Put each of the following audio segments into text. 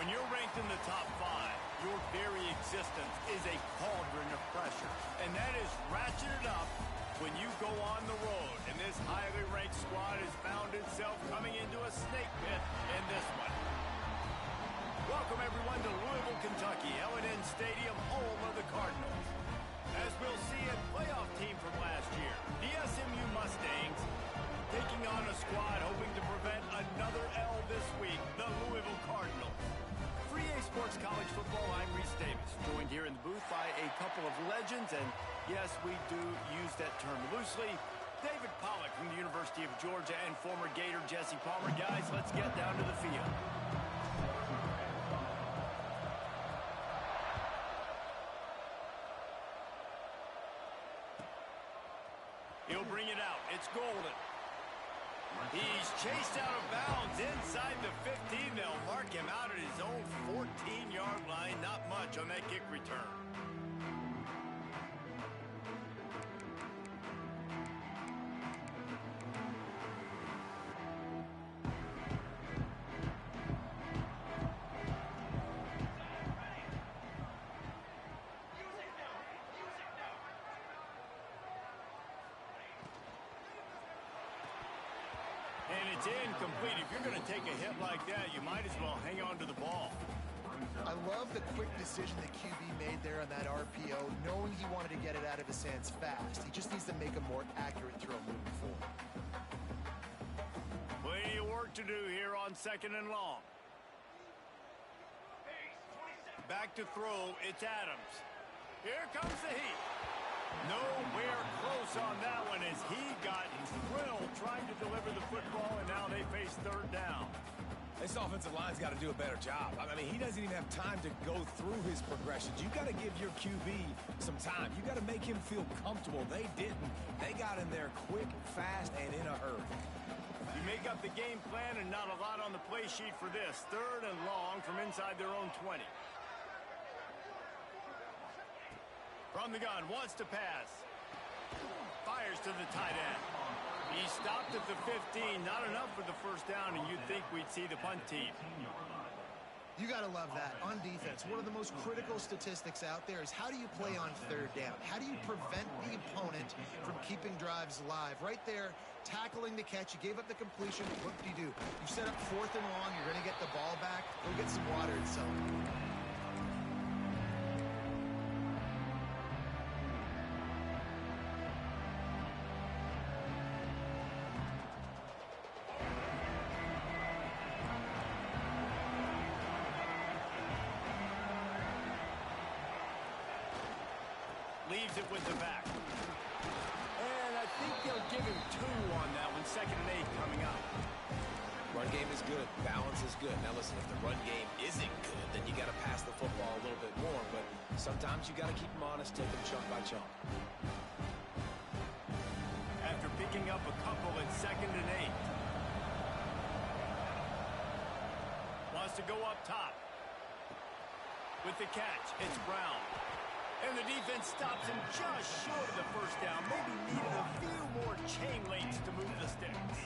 When you're ranked in the top 5, your very existence is a cauldron of pressure. And that is ratcheted up when you go on the road. And this highly ranked squad has found itself coming into a snake pit in this one. Welcome, everyone, to Louisville, Kentucky, L&N Stadium, home of the Cardinals. As we'll see, a playoff team from last year, the SMU Mustangs, taking on a squad hoping to prevent another L this week, the Louisville Cardinals. For EA Sports College Football, I'm Reese Davis, joined here in the booth by a couple of legends, and yes, we do use that term loosely. David Pollack from the University of Georgia and former Gator Jesse Palmer. Guys, let's get down to the field. He'll bring it out. It's Golden. He's chased out of bounds inside the 15. They'll mark him out at his own 14-yard line. Not much on that kick return. And it's incomplete. If you're going to take a hit like that, you might as well hang on to the ball. I love the quick decision that QB made there on that RPO, knowing he wanted to get it out of his hands fast. He just needs to make a more accurate throw moving forward. Plenty of work to do here on 2nd and long. Back to throw, it's Adams. Here comes the heat. Nowhere close on that one as he got drilled trying to deliver the football, and now they face 3rd down. This offensive line's got to do a better job. I mean, he doesn't even have time to go through his progressions. You got to give your QB some time. You got to make him feel comfortable. They didn't. They got in there quick, fast, and in a hurry. You make up the game plan and not a lot on the play sheet for this. 3rd and long from inside their own 20. From the gun, wants to pass. Fires to the tight end. He stopped at the 15. Not enough for the first down, and you'd think we'd see the punt team. You got to love that. On defense, one of the most critical statistics out there is how do you play on 3rd down? How do you prevent the opponent from keeping drives alive? Right there, tackling the catch. You gave up the completion. What do? You set up 4th and long. You're going to get the ball back. Go get some water and celebrate. Leaves it with the back. And I think they'll give him 2 on that one. 2nd and 8 coming up. Run game is good. Balance is good. Now, listen, if the run game isn't good, then you got to pass the football a little bit more. But sometimes you got to keep them honest, take them chunk by chunk. After picking up a couple at 2nd and 8. Wants to go up top. With the catch, it's Brown. And the defense stops him just short of the first down. Maybe needed a few more chain links to move the sticks.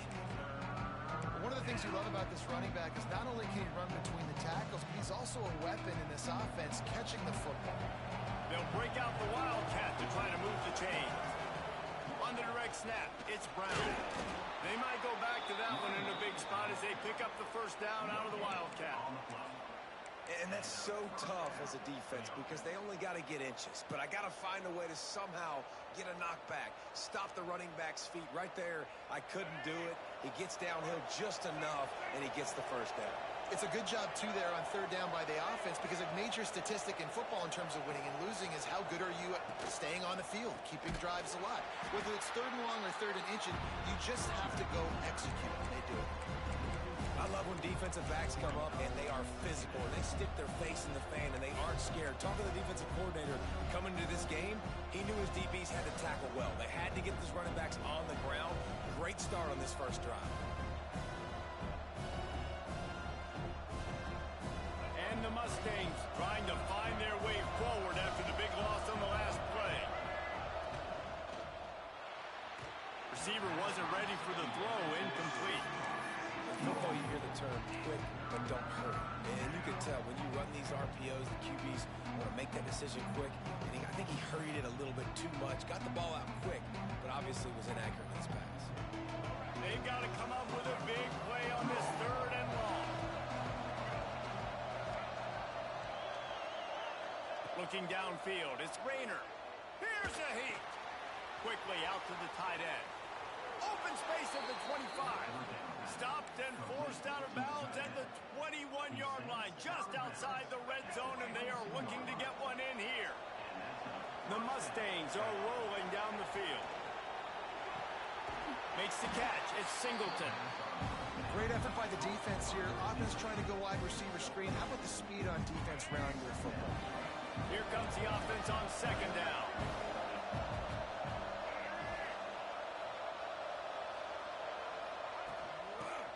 One of the things you love about this running back is not only can he run between the tackles, but he's also a weapon in this offense catching the football. They'll break out the Wildcat to try to move the chains. On the direct snap, it's Brown. They might go back to that one in a big spot as they pick up the first down out of the Wildcat. And that's so tough as a defense because they only got to get inches. But I got to find a way to somehow get a knockback, stop the running back's feet. Right there, I couldn't do it. He gets downhill just enough, and he gets the first down. It's a good job, too, there on 3rd down by the offense because a major statistic in football in terms of winning and losing is how good are you at staying on the field, keeping drives alive. Whether it's 3rd and long or 3rd and inching, you just have to go execute, and they do it. I love when defensive backs come up and they are physical and they stick their face in the fan and they aren't scared. Talking to the defensive coordinator coming into this game, he knew his DBs had to tackle well. They had to get these running backs on the ground. Great start on this first drive. And the Mustangs trying to find their way forward after the big loss on the last play. Receiver wasn't ready for the throw, incomplete. In football, you hear the term quick and don't hurt. And you can tell when you run these RPOs, the QBs want to make that decision quick. And I think he hurried it a little bit too much. Got the ball out quick, but obviously was inaccurate in his pass. They've got to come up with a big play on this 3rd and long. Looking downfield, it's Rayner. Here's a heat. Quickly out to the tight end. Open space at the 25. Stopped and forced out of bounds at the 21-yard line, just outside the red zone, and they are looking to get one in here. The Mustangs are rolling down the field. Makes the catch. It's Singleton. Great effort by the defense here. Offense trying to go wide receiver screen. How about the speed on defense around your football? Here comes the offense on 2nd down.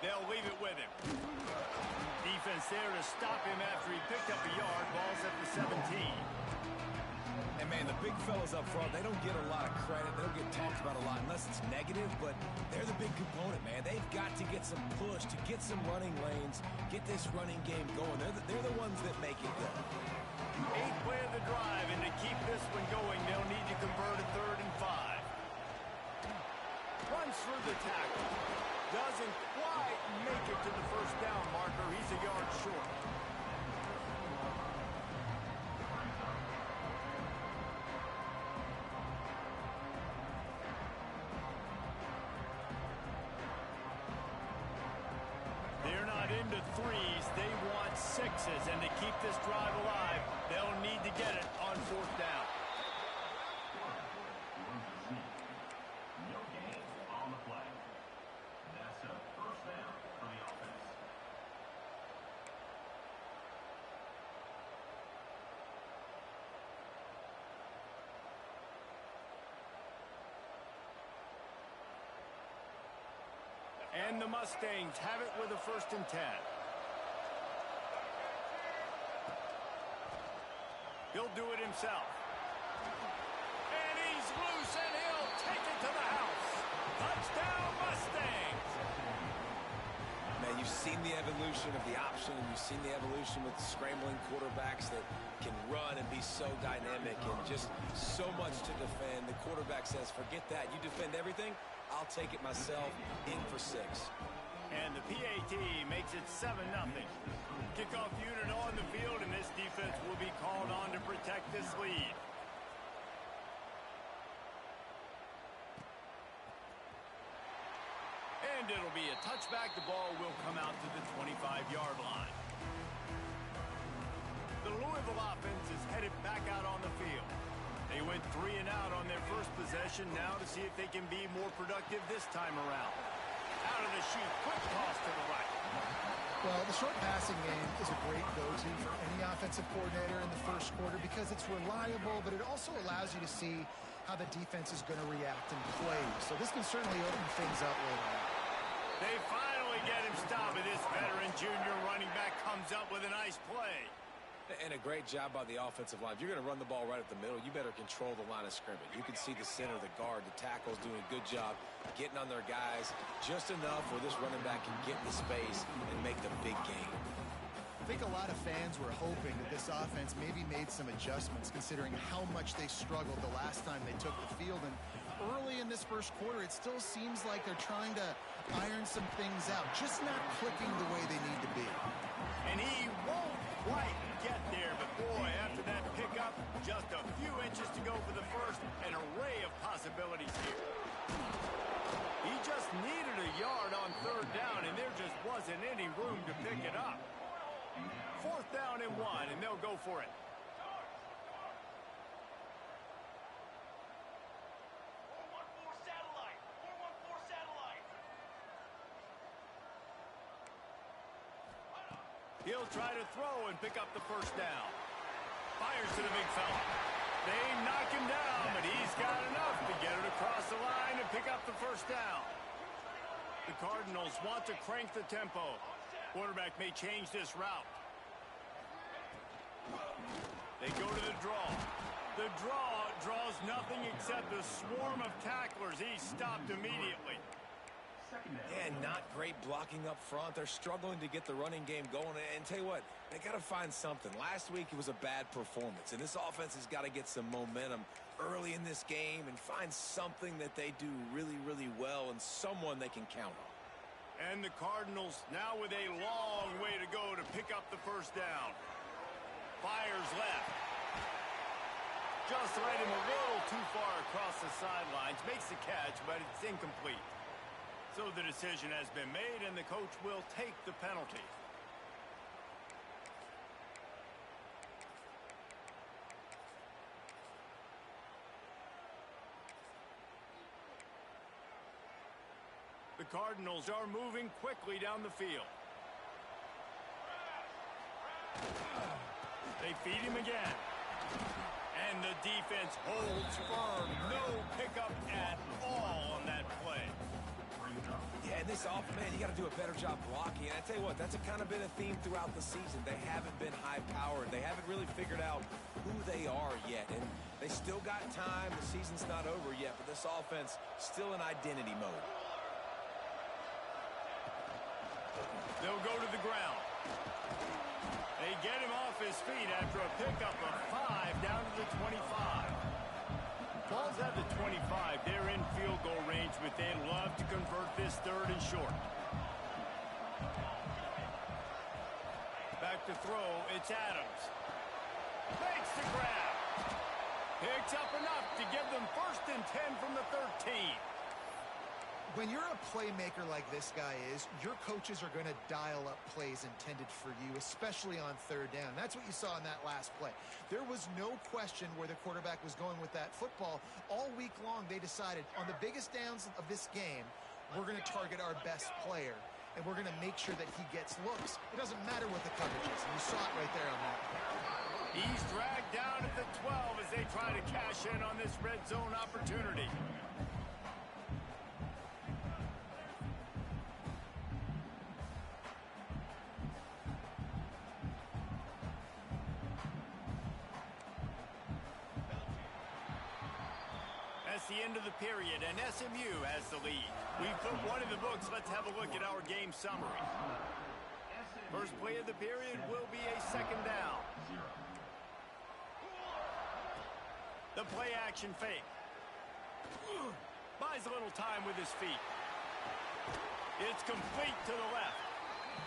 They'll leave it with him. Defense there to stop him after he picked up a yard. Ball's at the 17. And, man, the big fellas up front, they don't get a lot of credit. They don't get talked about a lot unless it's negative, but they're the big component, man. They've got to get some push, to get some running lanes, get this running game going. They're the ones that make it go. 8th play of the drive, and to keep this one going, they'll need to convert a 3rd and 5. Runs through the tackle. Doesn't quite make it to the 1st down marker. He's a yard short. They're not into 3s. They want 6s. And to keep this drive alive, they'll need to get it on 4th down. No gain on the play. That's a 1st down for the offense. And the Mustangs have it with a 1st and 10. He'll do it himself. And he's loose, and he'll take it to the house. Touchdown, Mustangs! Man, you've seen the evolution of the option, and you've seen the evolution with scrambling quarterbacks that can run and be so dynamic and just so much to defend. The quarterback says, forget that. You defend everything, I'll take it myself. In for 6. And the PAT makes it 7-0. Kickoff unit on the field, and this defense will be called on to protect this lead. And it'll be a touchback. The ball will come out to the 25-yard line. The Louisville offense is headed back out on the field. They went 3 and out on their first possession. Now to see if they can be more productive this time around. Out of the chute, quick toss to the right. Well, the short passing game is a great go-to for any offensive coordinator in the first quarter because it's reliable, but it also allows you to see how the defense is going to react and play. So this can certainly open things up later on. They finally get him stopped, and this veteran junior running back comes up with a nice play. And a great job by the offensive line. If you're going to run the ball right at the middle, you better control the line of scrimmage. You can see the center, the guard, the tackles doing a good job getting on their guys just enough where this running back can get in the space and make the big game. I think a lot of fans were hoping that this offense maybe made some adjustments considering how much they struggled the last time they took the field. And early in this first quarter, it still seems like they're trying to iron some things out, just not clicking the way they need to be. And he won't quite get there, but boy, after that pickup, just a few inches to go for the first, an array of possibilities here. He just needed a yard on 3rd down, and there just wasn't any room to pick it up. 4th down and 1, and they'll go for it. He'll try to throw and pick up the 1st down. Fires to the big fella. They knock him down, but he's got enough to get it across the line and pick up the 1st down. The Cardinals want to crank the tempo. Quarterback may change this route. They go to the draw. The draw draws nothing except a swarm of tacklers. He's stopped immediately. Second down. Yeah, not great blocking up front. They're struggling to get the running game going. And tell you what, they got to find something. Last week it was a bad performance, and this offense has got to get some momentum early in this game and find something that they do really, really well and someone they can count on. And the Cardinals now with a long way to go to pick up the first down. Fires left. Just led him a little too far across the sidelines. Makes the catch, but it's incomplete. So the decision has been made, and the coach will take the penalty. The Cardinals are moving quickly down the field. They feed him again. And the defense holds firm. No pickup at all on that play. Yeah, this offense, man, you got to do a better job blocking. And I tell you what, that's kind of been a theme throughout the season. They haven't been high-powered. They haven't really figured out who they are yet. And they still got time. The season's not over yet, but this offense still in identity mode. They'll go to the ground. They get him off his feet after a pickup of 5 down to the 25. Ball's at the 25. They're in field goal range, but they'd love to convert this third and short. Back to throw. It's Adams. Makes the grab. Picks up enough to give them 1st and 10 from the 13. When you're a playmaker like this guy is, your coaches are going to dial up plays intended for you, especially on 3rd down. That's what you saw in that last play. There was no question where the quarterback was going with that football. All week long, they decided on the biggest downs of this game, we're going to target our best player, and we're going to make sure that he gets looks. It doesn't matter what the coverage is, and you saw it right there on that play. He's dragged down at the 12 as they try to cash in on this red zone opportunity. The end of the period, and SMU has the lead. We've put one in the books. Let's have a look at our game summary. First play of the period will be a 2nd down. The play action fake. Buys a little time with his feet. It's complete to the left.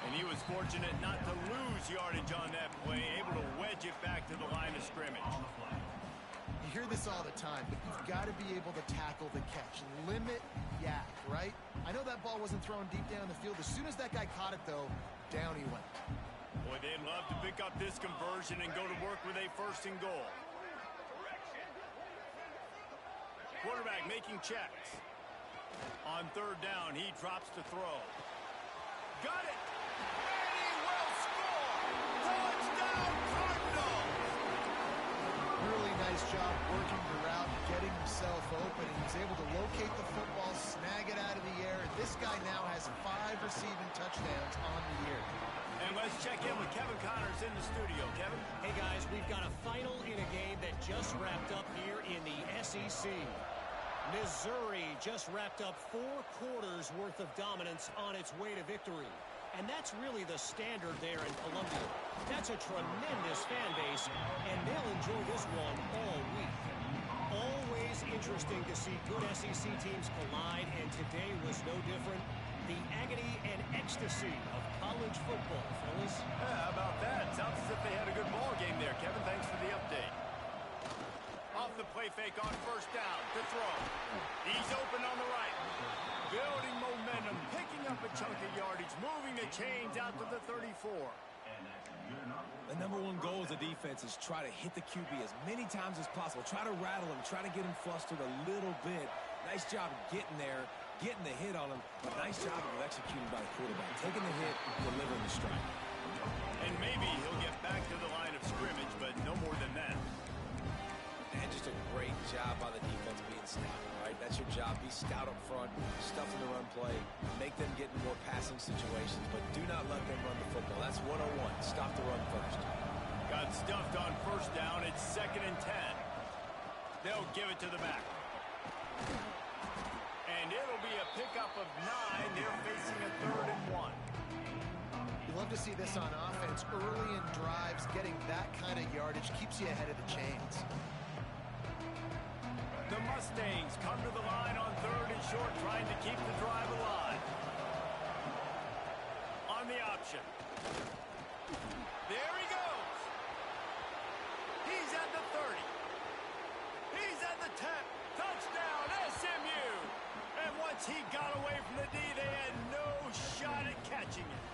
And he was fortunate not to lose yardage on that play, able to wedge it back to the line of scrimmage. You hear this all the time, but you've got to be able to tackle the catch. Limit yak, right? I know that ball wasn't thrown deep down the field. As soon as that guy caught it, though, down he went. Boy, they'd love to pick up this conversion and go to work with a 1st and goal. Quarterback making checks. On 3rd down, he drops to throw. Got it! And he will score! Touchdown, Cardinals! Really nice job working the route, getting himself open, and he's able to locate the football, snag it out of the air, and this guy now has 5 receiving touchdowns on the year. And let's check in with Kevin Connors in the studio. Kevin? Hey, guys, we've got a final in a game that just wrapped up here in the SEC. Missouri just wrapped up 4 quarters worth of dominance on its way to victory. And that's really the standard there in Columbia. That's a tremendous fan base, and they'll enjoy this one all week. Always interesting to see good SEC teams collide, and today was no different. The agony and ecstasy of college football, fellas. How about that? Sounds as if they had a good ball game there, Kevin. Thanks for the update. Off the play fake on 1st down to throw. He's open on the right. Building momentum, picking up a chunk of yardage, moving the chains out to the 34. The #1 goal as a defense is try to hit the QB as many times as possible. Try to rattle him, try to get him flustered a little bit. Nice job getting there, getting the hit on him, but nice job of executing by the quarterback. Taking the hit, delivering the strike. And maybe he'll get back to the line of scrimmage, but no more than that. And just a great job by the defense being stout, right? That's your job. Be stout up front, stuff in the run play, make them get in more passing situations, but do not let them run the football. That's 101. Stop the run first. Got stuffed on 1st down. It's 2nd and 10. They'll give it to the back. And it'll be a pickup of 9. They're facing a 3rd and 1. You love to see this on offense. Early in drives, getting that kind of yardage keeps you ahead of the chains. The Mustangs come to the line on 3rd and short, trying to keep the drive alive. On the option. There he goes. He's at the 30. He's at the 10. Touchdown, SMU. And once he got away from the D, they had no shot at catching it.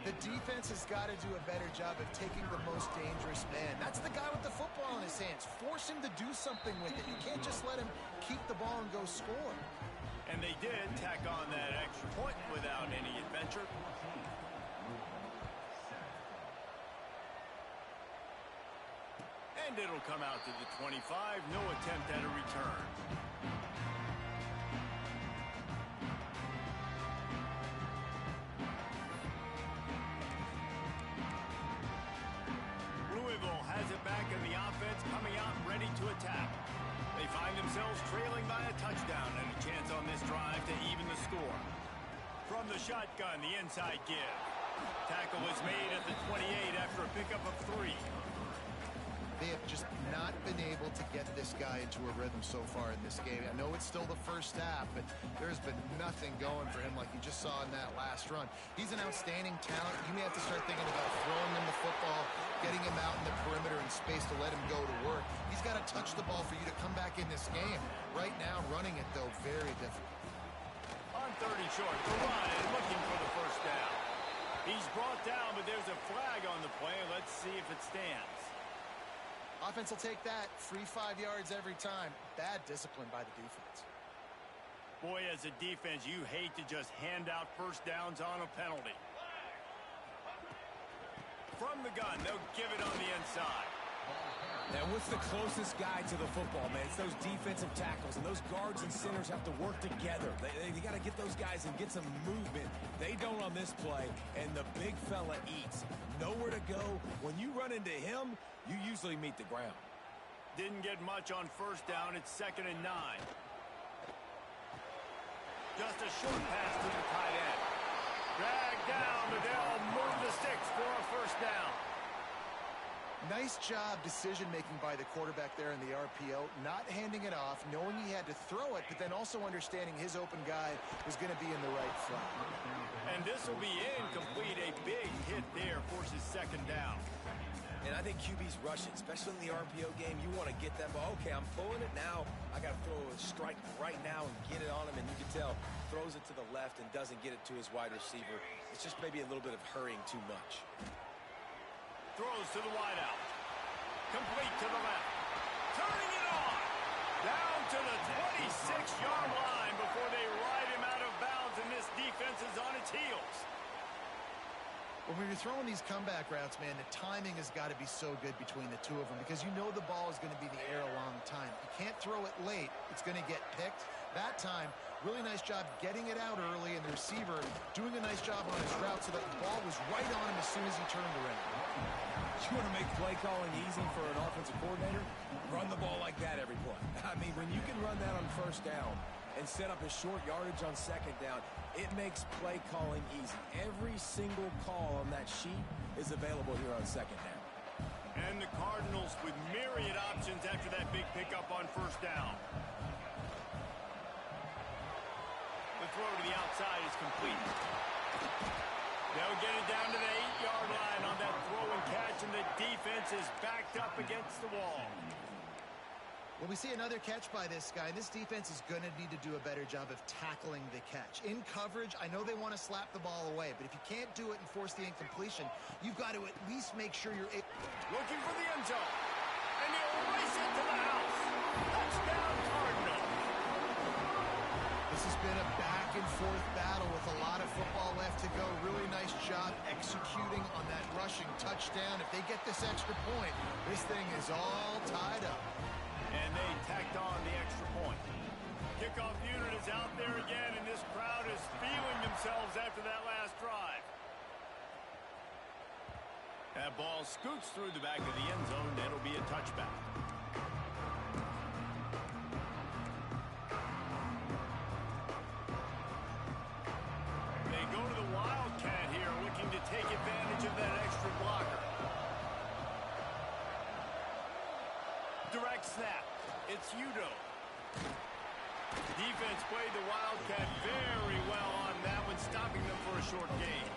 The defense has got to do a better job of taking the most dangerous man. That's the guy with the football in his hands. Force him to do something with it. You can't just let him keep the ball and go score. And they did tack on that extra point without any adventure. And it'll come out to the 25. No attempt at a return. Louisville has it back in the offense, coming out ready to attack. They find themselves trailing by a touchdown and a chance on this drive to even the score. From the shotgun, the inside give. Tackle is made at the 28 after a pickup of 3. They have just not been able to get this guy into a rhythm so far in this game. I know it's still the first half, but there's been nothing going for him like you just saw in that last run. He's an outstanding talent. You may have to start thinking about throwing him the football, getting him out in the perimeter in space to let him go to work. He's got to touch the ball for you to come back in this game. Right now, running it, though, very difficult. On 30 short, the run and looking for the first down. He's brought down, but there's a flag on the play. Let's see if it stands. Offense will take that. Free 5 yards every time. Bad discipline by the defense. Boy, as a defense, you hate to just hand out first downs on a penalty. From the gun, they'll give it on the inside. Now, what's the closest guy to the football, man? It's those defensive tackles, and those guards and centers have to work together. They got to get those guys and get some movement. They don't on this play, and the big fella eats. Nowhere to go. When you run into him, you usually meet the ground. Didn't get much on first down. It's 2nd and 9. Just a short pass to the tight end. Dragged down, but they'll move the sticks for a first down. Nice job decision-making by the quarterback there in the RPO, not handing it off, knowing he had to throw it, but then also understanding his open guy was going to be in the right front. And this will be incomplete. A big hit there forces 2nd down. And I think QB's rushing, especially in the RPO game. You want to get that ball. Okay, I'm pulling it now. I got to throw a strike right now and get it on him. And you can tell, throws it to the left and doesn't get it to his wide receiver. It's just maybe a little bit of hurrying too much. Throws to the wideout. Complete to the left. Turning it on. Down to the 26-yard line before they ride him out of bounds, and this defense is on its heels. When you're throwing these comeback routes, man, the timing has got to be so good between the two of them because you know the ball is going to be in the air a long time. You can't throw it late. It's going to get picked. That time, really nice job getting it out early, and the receiver doing a nice job on his route so that the ball was right on him as soon as he turned around. You want to make play calling easy for an offensive coordinator? Run the ball like that every play. I mean, when you can run that on first down and set up a short yardage on 2nd down, it makes play calling easy. Every single call on that sheet is available here on 2nd down. And the Cardinals with myriad options after that big pickup on first down. The throw to the outside is complete. They'll get it down to the 8-yard line on that throw and catch, and the defense is backed up against the wall. Well, we see another catch by this guy. This defense is going to need to do a better job of tackling the catch. In coverage, I know they want to slap the ball away, but if you can't do it and force the incompletion, you've got to at least make sure you're looking for the end zone. And he'll race it to the house. Touchdown, Cardinals. This has been a back-and-forth battle with a lot of football left to go. Really nice job executing on that rushing touchdown. If they get this extra point, this thing is all tied up. And they tacked on the extra point. Kickoff unit is out there again, and this crowd is feeling themselves after that last drive. That ball scoots through the back of the end zone. That'll be a touchback. snap. It's Udo. Defense played the Wildcat very well on that one, stopping them for a short gain.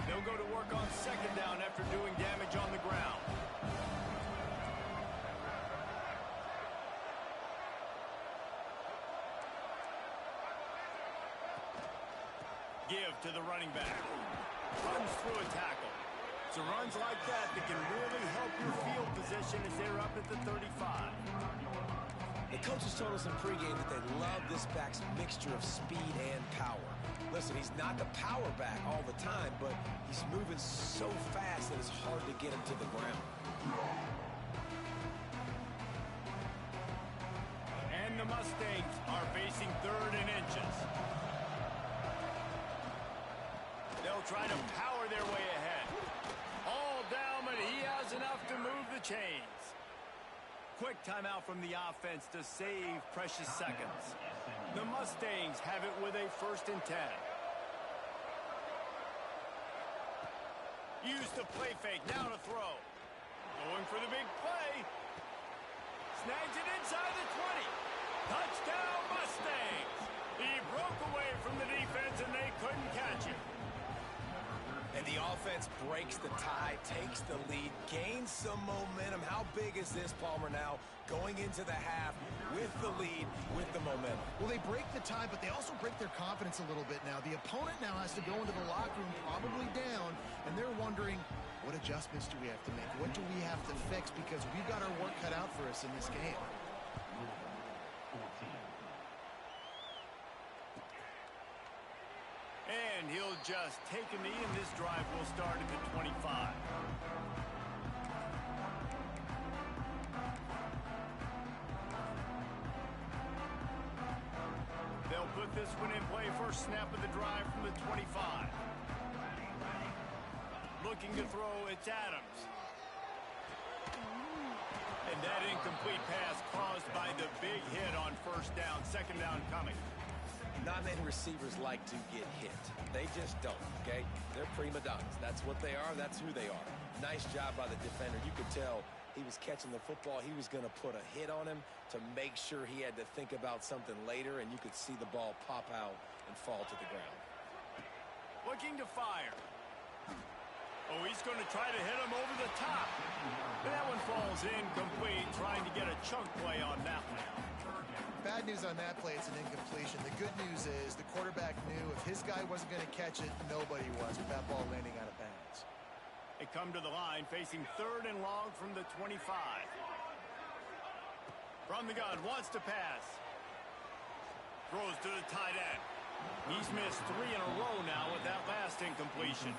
They'll go to work on second down after doing damage on the ground. Give to the running back. Runs through a tackle. So runs like that can really help your field position as they're up at the 35. The coaches told us in pregame that they love this back's mixture of speed and power. Listen, he's not the power back all the time, but he's moving so fast that it's hard to get him to the ground. And the Mustangs are facing 3rd and inches. They'll try to power their way ahead. All down, but he has enough to move the chains. Quick timeout from the offense to save precious seconds. The Mustangs have it with a 1st and 10. Use the play fake, now to throw. Going for the big play. Snags it inside the 20. Touchdown, Mustangs! He broke away from the defense and they couldn't catch him. And the offense breaks the tie, takes the lead, gains some momentum. How big is this, Palmer, now going into the half with the lead, with the momentum? Well, they break the tie, but they also break their confidence a little bit now. The opponent now has to go into the locker room probably down, and they're wondering, what adjustments do we have to make? What do we have to fix? Because we've got our work cut out for us in this game. And he'll just take a knee, and this drive will start at the 25. They'll put this one in play. First snap of the drive from the 25. Looking to throw, it's Adams. And that incomplete pass caused by the big hit on 1st down. 2nd down coming. Not many receivers like to get hit. They just don't, okay? They're prima donnas. That's what they are. That's who they are. Nice job by the defender. You could tell he was catching the football. He was going to put a hit on him to make sure he had to think about something later, and you could see the ball pop out and fall to the ground. Looking to fire. Oh, he's going to try to hit him over the top. That one falls incomplete, trying to get a chunk play on that one. Bad news on that play, it's an incompletion. The good news is the quarterback knew if his guy wasn't going to catch it, nobody was with that ball landing out of bounds. They come to the line, facing 3rd and long from the 25. From the gun, wants to pass. Throws to the tight end. He's missed 3 in a row now with that last incompletion.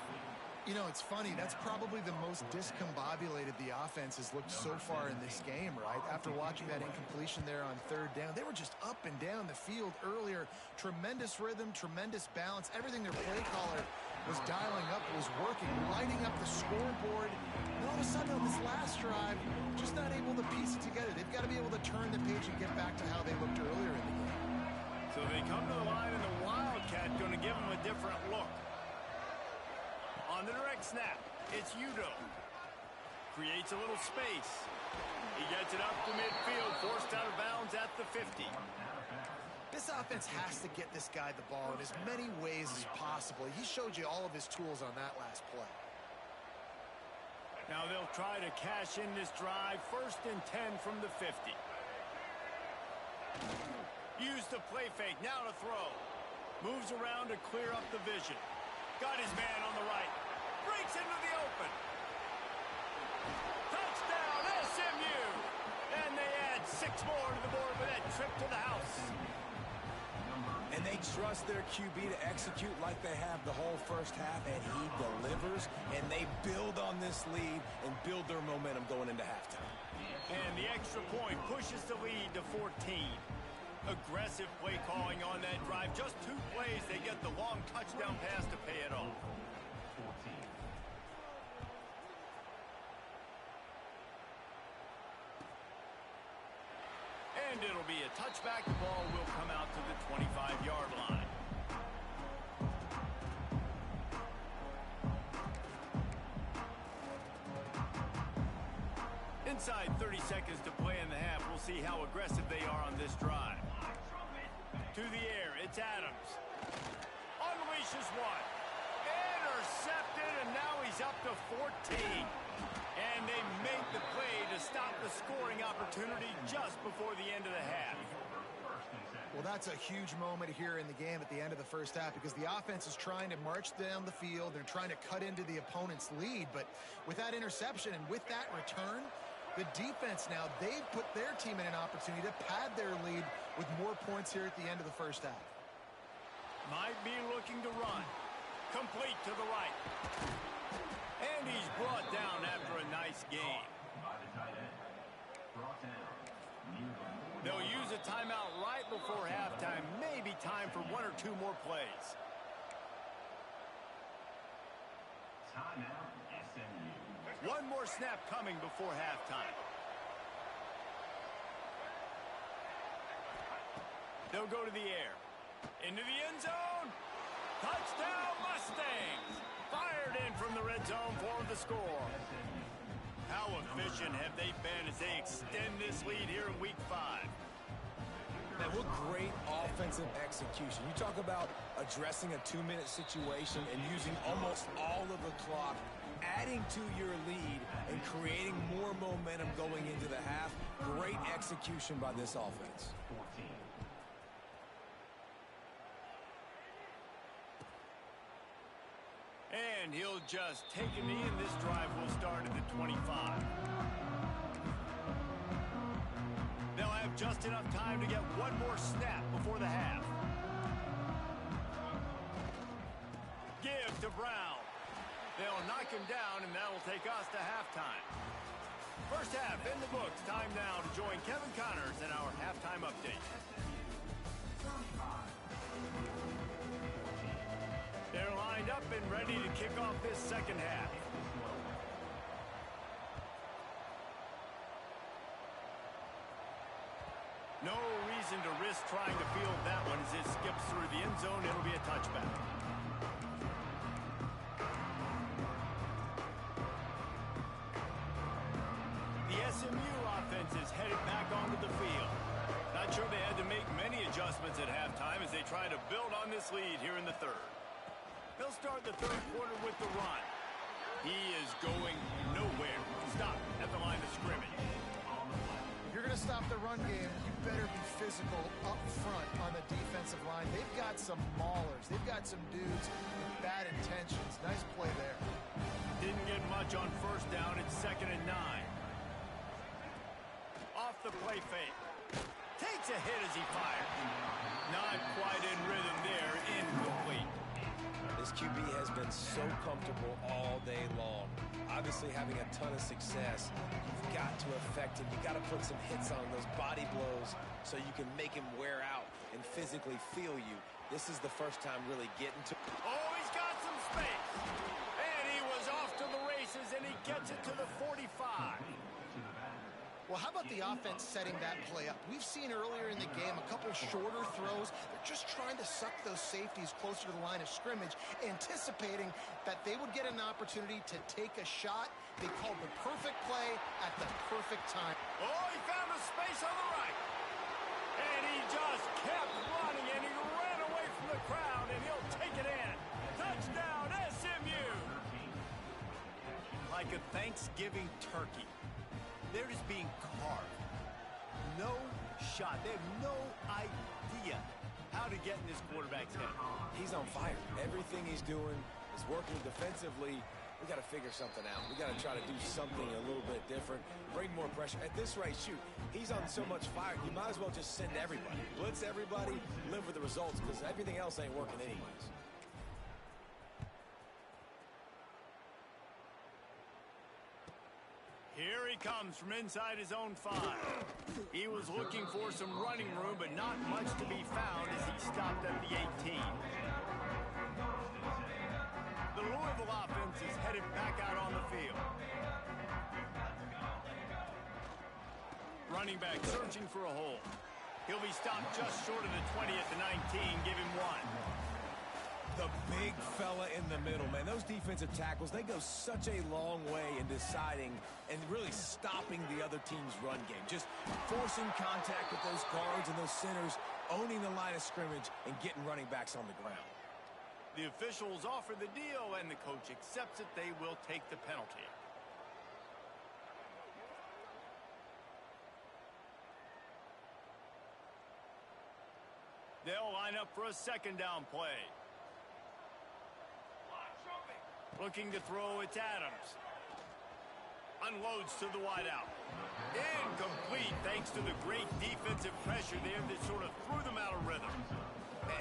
You know, it's funny. That's probably the most discombobulated the offense has looked so far in this game, right? After watching that incompletion there on 3rd down, they were just up and down the field earlier. Tremendous rhythm, tremendous balance. Everything their play caller was dialing up was working, lighting up the scoreboard. And all of a sudden on this last drive, just not able to piece it together. They've got to be able to turn the page and get back to how they looked earlier in the game. So they come to the line, and the Wildcat going to give them a different look. On the direct snap, it's Udo. Creates a little space. He gets it up to midfield, forced out of bounds at the 50. This offense has to get this guy the ball in as many ways as possible. He showed you all of his tools on that last play. Now they'll try to cash in this drive. 1st and 10 from the 50. Use the play fake, now to throw. Moves around to clear up the vision. Got his man on the right. Breaks into the open. Touchdown, SMU! And they add 6 more to the board with that trip to the house. And they trust their QB to execute like they have the whole first half, and he delivers, and they build on this lead and build their momentum going into halftime. And the extra point pushes the lead to 14. Aggressive play calling on that drive. Just 2 plays, they get the long touchdown pass to pay it off. And it'll be a touchback. The ball will come out to the 25-yard line. Inside 30 seconds to play in the half. We'll see how aggressive they are on this drive. To the air, it's Adams. Unleashes one. Intercepted, and now he's up to 14. And they make the play to stop the scoring opportunity just before the end of the half. Well, that's a huge moment here in the game at the end of the first half because the offense is trying to march down the field. They're trying to cut into the opponent's lead. But with that interception and with that return, the defense now, they've put their team in an opportunity to pad their lead with more points here at the end of the first half. Might be looking to run. Complete to the right. And he's brought down after a nice gain. They'll use a timeout right before halftime. Maybe time for one or two more plays. Timeout, SMU. One more snap coming before halftime. They'll go to the air. Into the end zone. Touchdown, Mustangs. Fired in from the red zone for the score. How efficient have they been as they extend this lead here in Week 5? Man, what great offensive execution. You talk about addressing a 2-minute situation and using almost all of the clock, adding to your lead and creating more momentum going into the half. Great execution by this offense. 14. And he'll just take a knee, and this drive will start at the 25. They'll have just enough time to get one more snap before the half. Give to Brown. They'll knock him down, and that'll take us to halftime. First half in the books. Time now to join Kevin Connors in our halftime update. They're lined up and ready to kick off this second half. No reason to risk trying to field that one as it skips through the end zone. It'll be a touchback. The SMU offense is headed back onto the field. Not sure they had to make many adjustments at halftime as they try to build on this lead here in the third. They'll start the third quarter with the run. He is going nowhere. Stop at the line of scrimmage. If you're going to stop the run game, you better be physical up front on the defensive line. They've got some maulers. They've got some dudes with bad intentions. Nice play there. Didn't get much on first down. It's 2nd and 9. Off the play fake. Takes a hit as he fires. Not quite in rhythm there. Incomplete. This QB has been so comfortable all day long. Obviously having a ton of success. You've got to affect him. You've got to put some hits on those body blows so you can make him wear out and physically feel you. This is the first time really getting to... Oh, he's got some space. And he was off to the races, and he gets it to the 45. Well, how about the offense setting that play up? We've seen earlier in the game a couple shorter throws. They're just trying to suck those safeties closer to the line of scrimmage, anticipating that they would get an opportunity to take a shot. They called the perfect play at the perfect time. Oh, he found a space on the right. And he just kept running, and he ran away from the crowd, and he'll take it in. Touchdown, SMU. Like a Thanksgiving turkey. They're just being carved. No shot. They have no idea how to get in this quarterback's head. He's on fire. Everything he's doing is working defensively. We got to figure something out. We got to try to do something a little bit different. Bring more pressure. At this rate, shoot, he's on so much fire, you might as well just send everybody. Blitz everybody, live with the results, because everything else ain't working anyways. Here he comes from inside his own 5. He was looking for some running room, but not much to be found as he stopped at the 18. The Louisville offense is headed back out on the field. Running back searching for a hole. He'll be stopped just short of the 20 at the 19. Give him 1. The big fella in the middle, man. Those defensive tackles, they go such a long way in deciding and really stopping the other team's run game. Just forcing contact with those guards and those centers, owning the line of scrimmage, and getting running backs on the ground. The officials offer the deal, and the coach accepts it. They will take the penalty. They'll line up for a second down play. Looking to throw, it's Adams. Unloads to the wideout. Incomplete thanks to the great defensive pressure there that sort of threw them out of rhythm.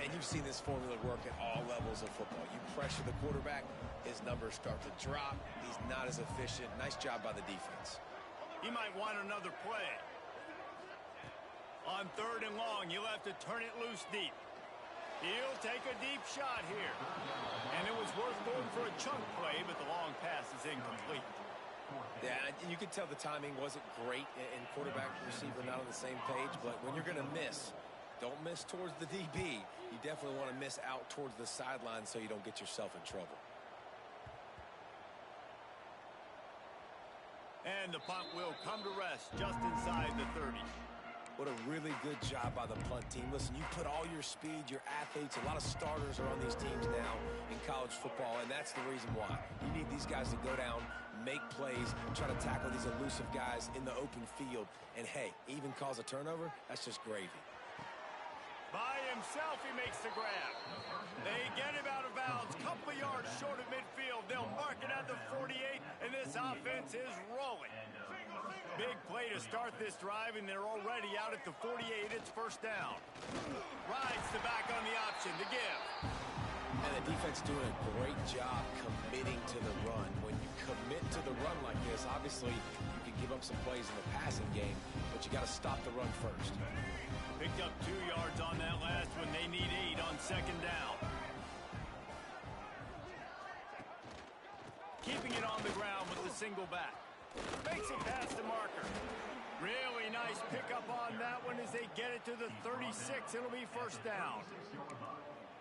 And you've seen this formula work at all levels of football. You pressure the quarterback, his numbers start to drop. He's not as efficient. Nice job by the defense. He might want another play. On 3rd and long, you'll have to turn it loose deep. He'll take a deep shot here. And it was worth going for a chunk play, but the long pass is incomplete. Yeah, you could tell the timing wasn't great, and quarterback and receiver not on the same page, but when you're going to miss, don't miss towards the DB. You definitely want to miss out towards the sideline so you don't get yourself in trouble. And the punt will come to rest just inside the 30. What a really good job by the punt team. Listen, you put all your speed, your athletes, a lot of starters are on these teams now in college football, and that's the reason why. You need these guys to go down, make plays, try to tackle these elusive guys in the open field, and hey, even cause a turnover, that's just gravy. By himself, he makes the grab. They get him out of bounds, couple of yards short of midfield. They'll mark it at the 48, and this offense is rolling. Big play to start this drive, and they're already out at the 48. It's first down. Rides the back on the option to give. And the defense doing a great job committing to the run. When you commit to the run like this, obviously you can give up some plays in the passing game, but you got to stop the run first. Picked up 2 yards on that last one. They need 8 on second down. Keeping it on the ground with the single back. Makes it past the marker. Really nice pickup on that one as they get it to the 36. It'll be first down.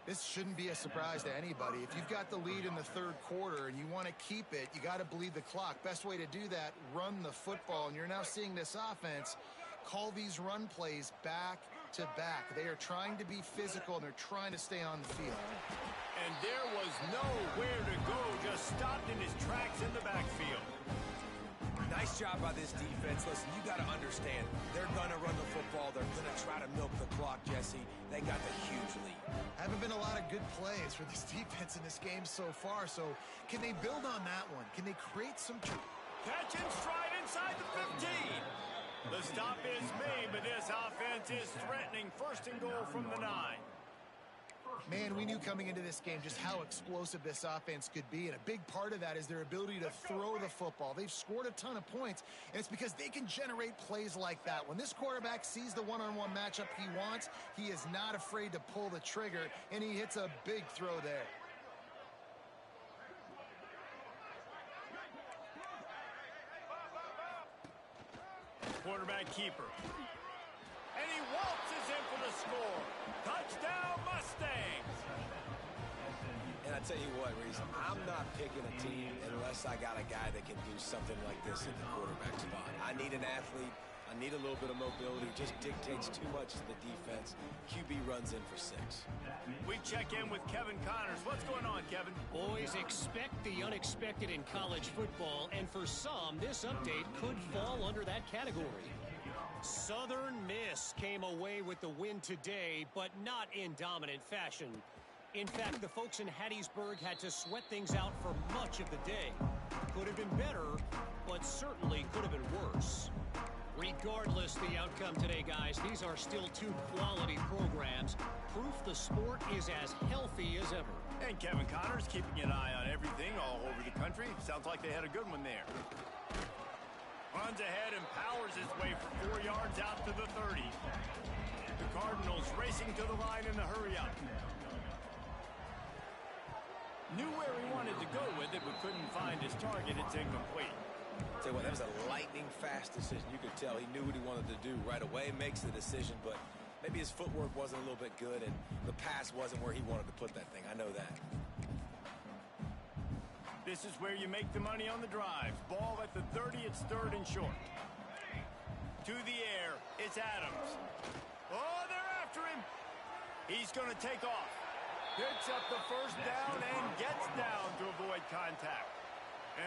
This shouldn't be a surprise to anybody. If you've got the lead in the 3rd quarter and you want to keep it, you got to bleed the clock. Best way to do that, run the football. And you're now seeing this offense call these run plays back to back. They are trying to be physical, and they're trying to stay on the field. And there was nowhere to go, just stopped in his tracks in the backfield. Nice job by this defense. Listen, you got to understand, they're going to run the football. They're going to try to milk the clock, Jesse. They got the huge lead. Haven't been a lot of good plays for this defense in this game so far, so can they build on that one? Can they create some... Catch and stride inside the 15. The stop is made, but this offense is threatening. First and goal from the 9. Man, we knew coming into this game just how explosive this offense could be, and a big part of that is their ability to throw the football. They've scored a ton of points, and it's because they can generate plays like that. When this quarterback sees the one-on-one matchup he wants, he is not afraid to pull the trigger, and he hits a big throw there. Quarterback keeper. And he waltzes in for the score. Touchdown, Mustangs! And I tell you what, Reese, I'm not picking a team unless I got a guy that can do something like this at the quarterback spot. I need an athlete. I need a little bit of mobility. It just dictates too much to the defense. QB runs in for 6. We check in with Kevin Connors. What's going on, Kevin? Boys, expect the unexpected in college football, and for some, this update could fall under that category. Southern Miss came away with the win today, but not in dominant fashion. In fact, the folks in Hattiesburg had to sweat things out for much of the day. Could have been better, but certainly could have been worse. Regardless the outcome today, guys, these are still 2 quality programs. Proof the sport is as healthy as ever. And Kevin Connors keeping an eye on everything all over the country. Sounds like they had a good one there. Runs ahead and powers his way for 4 yards out to the 30. The Cardinals racing to the line in the hurry-up. Knew where he wanted to go with it, but couldn't find his target. It's incomplete. Tell you what, that was a lightning-fast decision. You could tell he knew what he wanted to do right away. Makes the decision, but Maybe his footwork wasn't a little bit good, and the pass wasn't where he wanted to put that thing. I know that. This is where you make the money on the drives. Ball at the 30, it's third and short. To the air, it's Adams. Oh, they're after him. He's going to take off. Picks up the first down and gets down to avoid contact.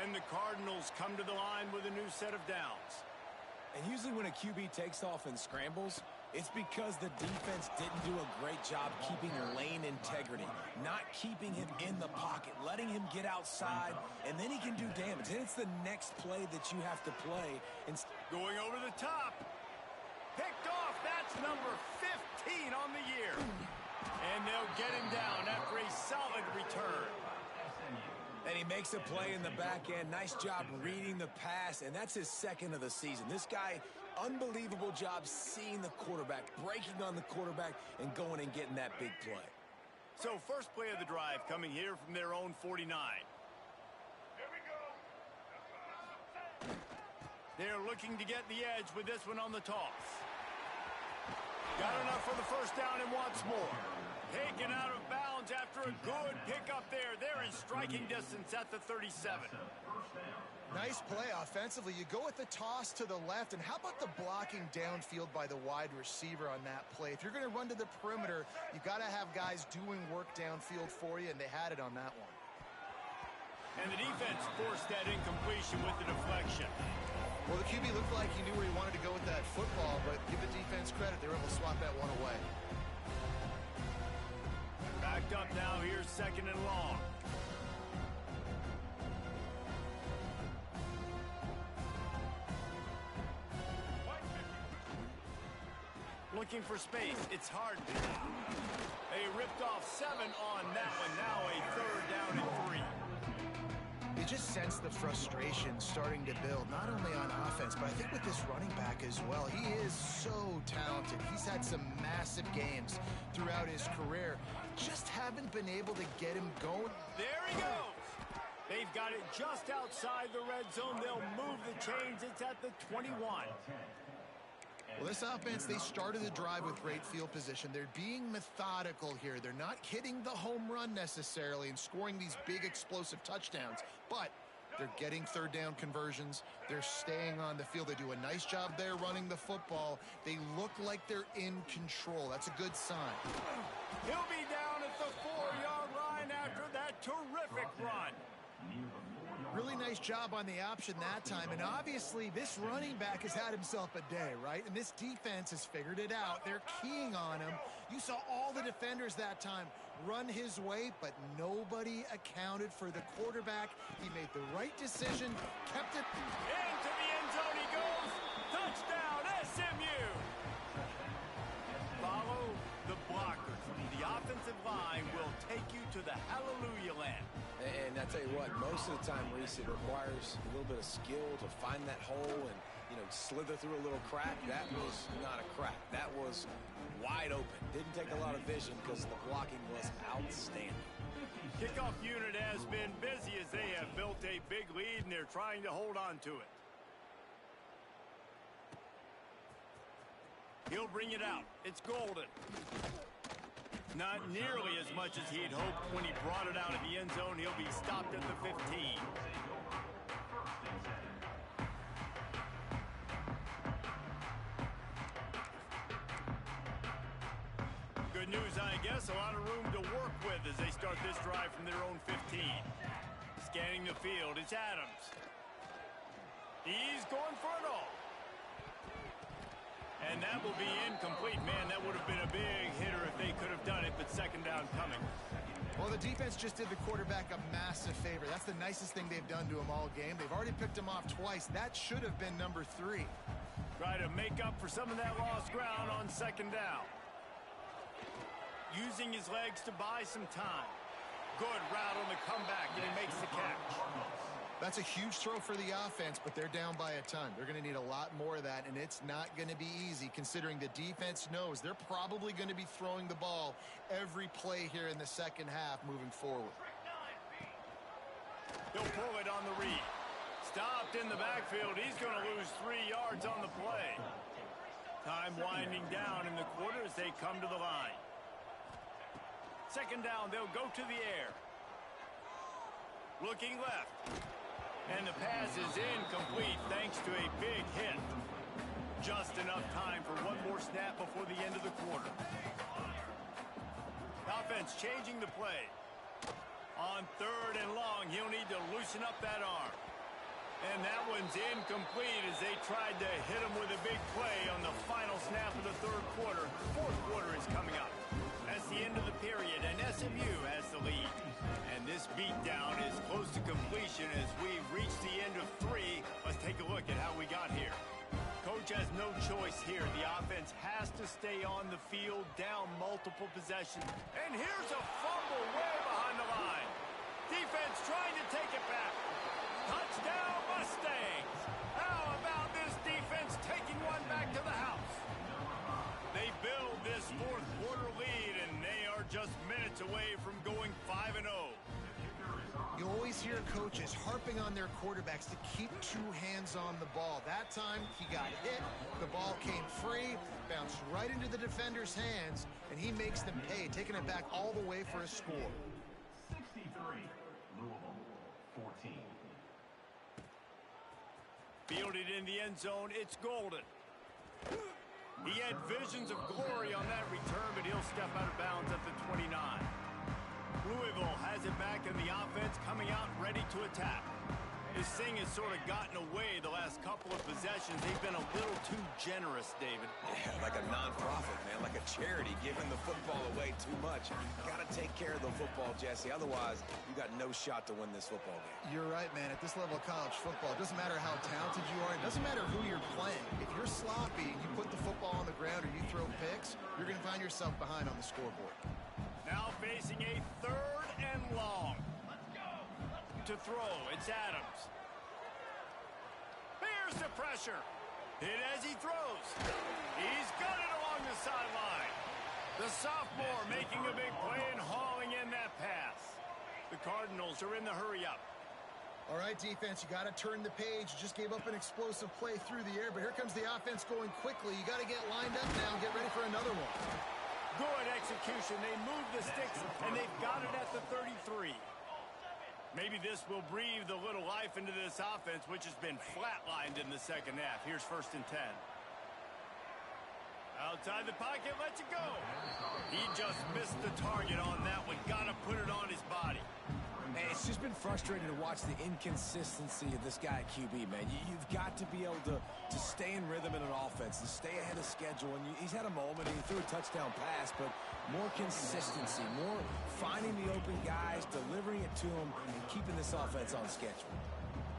And the Cardinals come to the line with a new set of downs. And usually when a QB takes off and scrambles, it's because the defense didn't do a great job keeping lane integrity, not keeping him in the pocket, letting him get outside, and then he can do damage. And it's the next play that you have to play. And going over the top. Picked off. That's number 15 on the year. And they'll get him down after a solid return. And he makes a play in the back end. Nice job reading the pass, and that's his second of the season. This guy, unbelievable job seeing the quarterback, breaking on the quarterback, and going and getting that big play. So first play of the drive coming here from their own 49. Here we go. They're looking to get the edge with this one on the toss. Got enough for the first down and wants more. Taken out of bounds after a good pickup there. They're in striking distance at the 37. Nice play offensively. You go with the toss to the left, and how about the blocking downfield by the wide receiver on that play? If you're going to run to the perimeter, you got to have guys doing work downfield for you, and they had it on that one. And the defense forced that incompletion with the deflection. Well, the QB looked like he knew where he wanted to go with that football, but give the defense credit. They were able to swat that one away. Backed up now. Here's second and long. Looking for space. It's hard. They ripped off 7 on that one. Now a third down and 3. You just sense the frustration starting to build, not only on offense, but I think with this running back as well. He is so talented. He's had some massive games throughout his career. Just haven't been able to get him going. There he goes. They've got it just outside the red zone. They'll move the chains. It's at the 21. Well, this offense, they started the drive with great field position. They're being methodical here. They're not hitting the home run necessarily and scoring these big explosive touchdowns, but they're getting third down conversions. They're staying on the field. They do a nice job there running the football. They look like they're in control. That's a good sign. He'll be down at the 4-yard line after that terrific run. Really nice job on the option that time, and obviously this running back has had himself a day, right? And this defense has figured it out. They're keying on him. You saw all the defenders that time run his way, but nobody accounted for the quarterback. He made the right decision, kept it. Into the end zone he goes. Touchdown, SMU. Follow the blockers. The offensive line will take you to the hallelujah land. And I tell you what, most of the time, Reese, it requires a little bit of skill to find that hole and, slither through a little crack. That was not a crack. That was wide open. Didn't take a lot of vision because the blocking was outstanding. Kickoff unit has been busy as they have built a big lead, and they're trying to hold on to it. He'll bring it out. It's Golden. Not nearly as much as he'd hoped when he brought it out of the end zone. He'll be stopped at the 15. Good news, I guess. A lot of room to work with as they start this drive from their own 15. Scanning the field, it's Adams. He's going for it all. And that will be incomplete. Man, that would have been a big hitter if they could have done it, but second down coming. Well, the defense just did the quarterback a massive favor. That's the nicest thing they've done to him all game. They've already picked him off twice. That should have been number 3. Try to make up for some of that lost ground on second down. Using his legs to buy some time. Good route on the comeback, and he makes the catch. That's a huge throw for the offense, but they're down by a ton. They're going to need a lot more of that, and it's not going to be easy considering the defense knows they're probably going to be throwing the ball every play here in the second half moving forward. He'll pull it on the read. Stopped in the backfield. He's going to lose 3 yards on the play. Time winding down in the quarter as they come to the line. Second down, they'll go to the air. Looking left. And the pass is incomplete thanks to a big hit. Just enough time for one more snap before the end of the quarter. Offense changing the play. On third and long, he'll need to loosen up that arm. And that one's incomplete as they tried to hit him with a big play on the final snap of the third quarter. Fourth quarter is coming up. That's the end of the period, and SMU has the lead. And this beatdown is close to completion as we've reached the end of 3. Let's take a look at how we got here. Coach has no choice here. The offense has to stay on the field, down multiple possessions. And here's a fumble way behind the line. Defense trying to take it back. Touchdown Mustangs! How about this defense taking one back to the house? They build this fourth quarter lead, and they are just minutes away from going 5-0. You always hear coaches harping on their quarterbacks to keep 2 hands on the ball. That time, he got hit. The ball came free, bounced right into the defender's hands, and he makes them pay, taking it back all the way for a score. 63, Louisville, 14. Fielded in the end zone, it's Golden. He had visions of glory on that return, but he'll step out of bounds at the 29. Louisville has it back, and the offense coming out ready to attack. This thing has sort of gotten away the last couple of possessions. They've been a little too generous, David. Yeah, like a non-profit, man, like a charity, giving the football away too much. Got to take care of the football, Jesse. Otherwise, you got no shot to win this football game. You're right, man. At this level of college football, it doesn't matter how talented you are. It doesn't matter who you're playing. If you're sloppy and you put the football on the ground or you throw picks, you're going to find yourself behind on the scoreboard. Now facing a third and long. To throw, it's Adams. Here's the pressure. Hit as he throws. He's got it along the sideline. The sophomore making a big play and hauling in that pass. The Cardinals are in the hurry-up. All right, defense, you got to turn the page. You just gave up an explosive play through the air, but here comes the offense going quickly. You got to get lined up now and get ready for another one. Good execution. They move the sticks, and they've got it at the 33. Maybe this will breathe a little life into this offense, which has been flatlined in the second half. Here's 1st and 10. Outside the pocket, lets it go. He just missed the target on that one. Got to put it on his body. Man, it's just been frustrating to watch the inconsistency of this guy at QB, man. You've got to be able to stay in rhythm in an offense, to stay ahead of schedule. And he's had a moment, and he threw a touchdown pass, but more consistency, more finding the open guys, delivering it to them, and keeping this offense on schedule.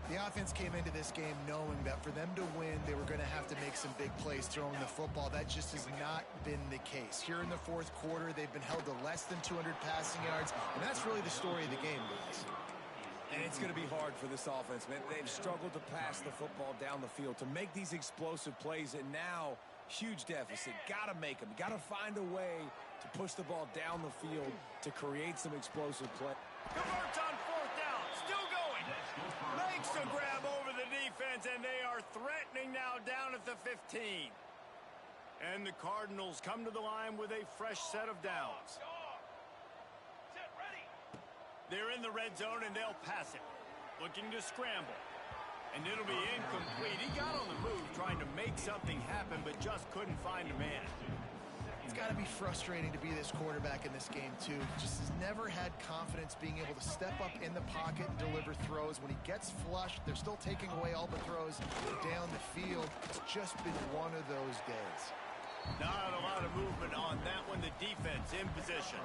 The offense came into this game knowing that for them to win, they were going to have to make some big plays throwing the football. That just has not been the case. Here in the fourth quarter, they've been held to less than 200 passing yards, and that's really the story of the game, guys. And it's going to be hard for this offense, man. They've struggled to pass the football down the field, to make these explosive plays, and now, huge deficit. Got to make them. Got to find a way to push the ball down the field to create some explosive play. Converts on 4th down. Still going. Makes the grab over the defense, and they are threatening now down at the 15. And the Cardinals come to the line with a fresh set of downs. They're in the red zone, and they'll pass it. Looking to scramble. And it'll be incomplete. He got on the move trying to make something happen, but just couldn't find a man. It's got to be frustrating to be this quarterback in this game, too. He just has never had confidence being able to step up in the pocket and deliver throws. When he gets flushed, they're still taking away all the throws down the field. It's just been one of those days. Not a lot of movement on that one. The defense in position.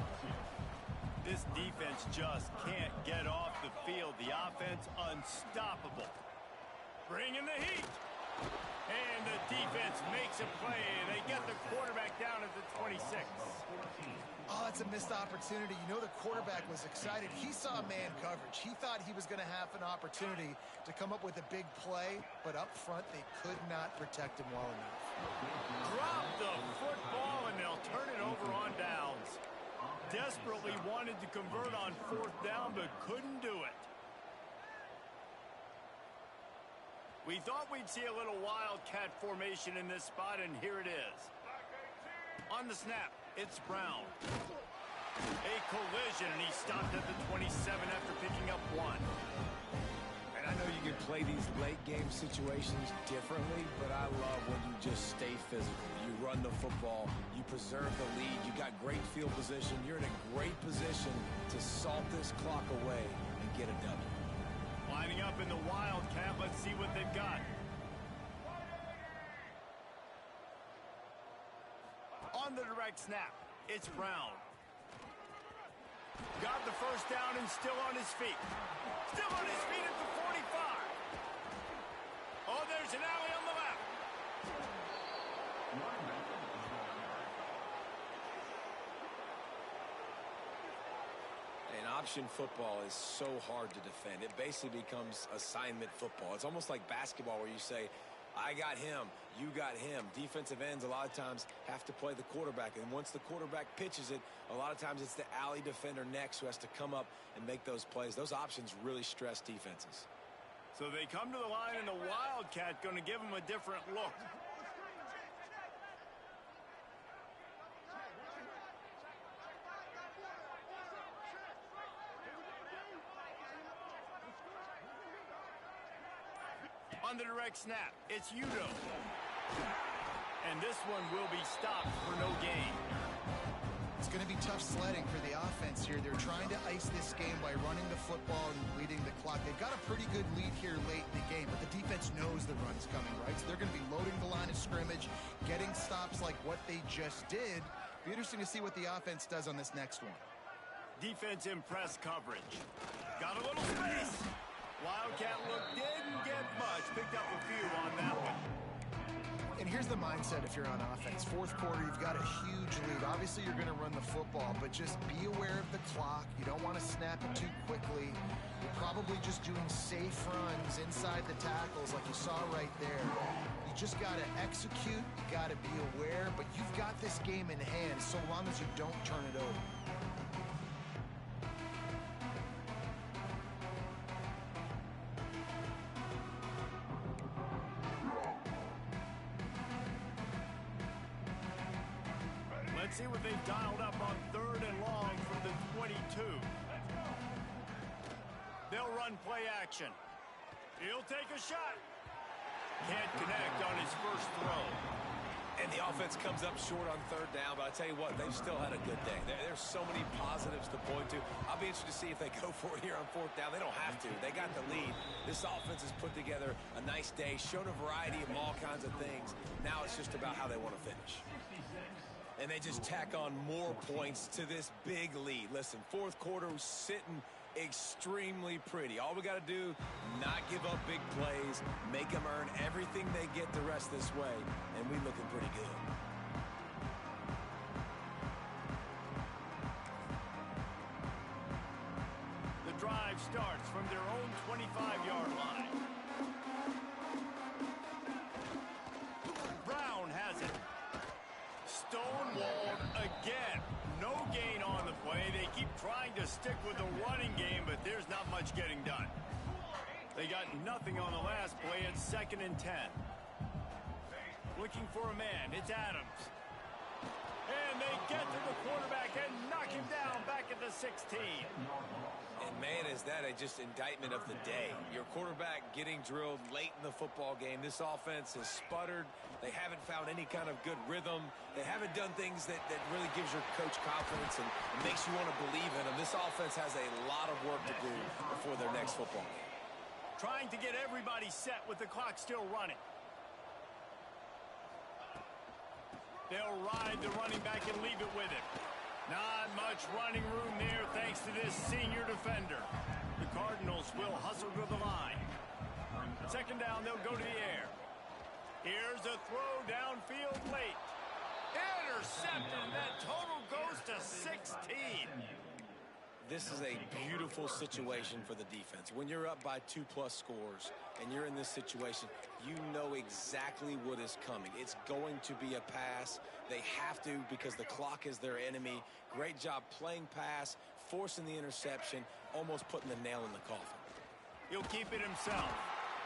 This defense just can't get off the field. The offense unstoppable. Bringing the heat. And the defense makes a play. They get the quarterback down at the 26. Oh, it's a missed opportunity. You know the quarterback was excited. He saw man coverage. He thought he was going to have an opportunity to come up with a big play, but up front they could not protect him well enough. Drop the football, and they'll turn it over on downs. Desperately wanted to convert on 4th down, but couldn't do it. We thought we'd see a little wildcat formation in this spot, and here it is. On the snap, it's Brown. A collision, and he stopped at the 27 after picking up 1. And I know you can play these late-game situations differently, but I love when you just stay physical. You run the football, you preserve the lead, you got great field position, you're in a great position to salt this clock away and get a W. Lining up in the wildcat, let's see what they've got. On the direct snap, it's Brown. Got the first down and still on his feet. Still on his feet at the 45. Oh, there's an alley on the left. And option football is so hard to defend. It basically becomes assignment football. It's almost like basketball where you say, I got him, you got him. Defensive ends a lot of times have to play the quarterback, and once the quarterback pitches it, a lot of times it's the alley defender next who has to come up and make those plays. Those options really stress defenses. So they come to the line, and the wildcat going to give them a different look. On the direct snap, it's Udo. And this one will be stopped for no gain. It's going to be tough sledding for the offense here. They're trying to ice this game by running the football and leading the clock. They've got a pretty good lead here late in the game, but the defense knows the run's coming, right? So they're going to be loading the line of scrimmage, getting stops like what they just did. Be interesting to see what the offense does on this next one. Defense in press coverage. Got a little space. Wildcat look didn't get much. Picked up a few on that one. And here's the mindset if you're on offense. Fourth quarter, you've got a huge lead. Obviously, you're going to run the football, but just be aware of the clock. You don't want to snap it too quickly. You're probably just doing safe runs inside the tackles like you saw right there. You just got to execute. You got to be aware, but you've got this game in hand so long as you don't turn it over. Let's see what they've dialed up on 3rd and long from the 22. They'll run play action. He'll take a shot. Can't connect on his first throw. And the offense comes up short on 3rd down, but I tell you what, they've still had a good day. There's so many positives to point to. I'll be interested to see if they go for it here on 4th down. They don't have to. They got the lead. This offense has put together a nice day, shown a variety of all kinds of things. Now it's just about how they want to finish. And they just tack on more points to this big lead. Listen, 4th quarter was sitting extremely pretty. All we got to do, not give up big plays, make them earn everything they get the rest this way, and we looking pretty good. The drive starts from their own 25-yard line. Brown has it. Stonewalled again. No gain on the play. They keep trying to stick with the running game, but there's not much getting done. They got nothing on the last play. It's 2nd and 10. Looking for a man. It's Adams. And they get to the quarterback and knock him down back at the 16. And man, is that just indictment of the day. Your quarterback getting drilled late in the football game. This offense has sputtered. They haven't found any kind of good rhythm. They haven't done things that really gives your coach confidence and makes you want to believe in them. This offense has a lot of work to do before their next football game. Trying to get everybody set with the clock still running. They'll ride the running back and leave it with him. Not much running room there thanks to this senior defender. The Cardinals will hustle to the line. 2nd down, they'll go to the air. Here's a throw downfield late. Intercepted, and that total goes to 16. This is a beautiful situation for the defense. When you're up by 2+ scores and you're in this situation, you know exactly what is coming. It's going to be a pass. They have to because the clock is their enemy. Great job playing pass, forcing the interception, almost putting the nail in the coffin. He'll keep it himself.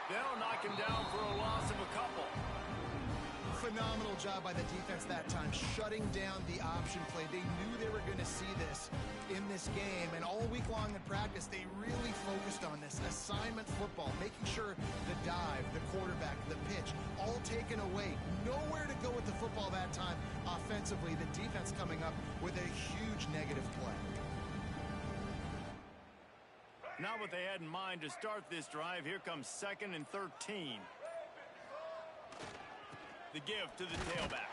They'll knock him down for a loss of a couple. Phenomenal job by the defense that time, shutting down the option play. They knew they were going to see this in this game, and all week long in practice, they really focused on this assignment football, making sure the dive, the quarterback, the pitch, all taken away. Nowhere to go with the football that time offensively. The defense coming up with a huge negative play. Not what they had in mind to start this drive. Here comes 2nd and 13. The give to the tailback.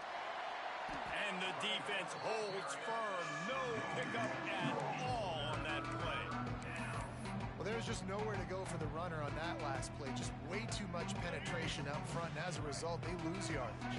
And the defense holds firm. No pickup at all on that play. Well, there's just nowhere to go for the runner on that last play. Just way too much penetration up front, and as a result, they lose yardage.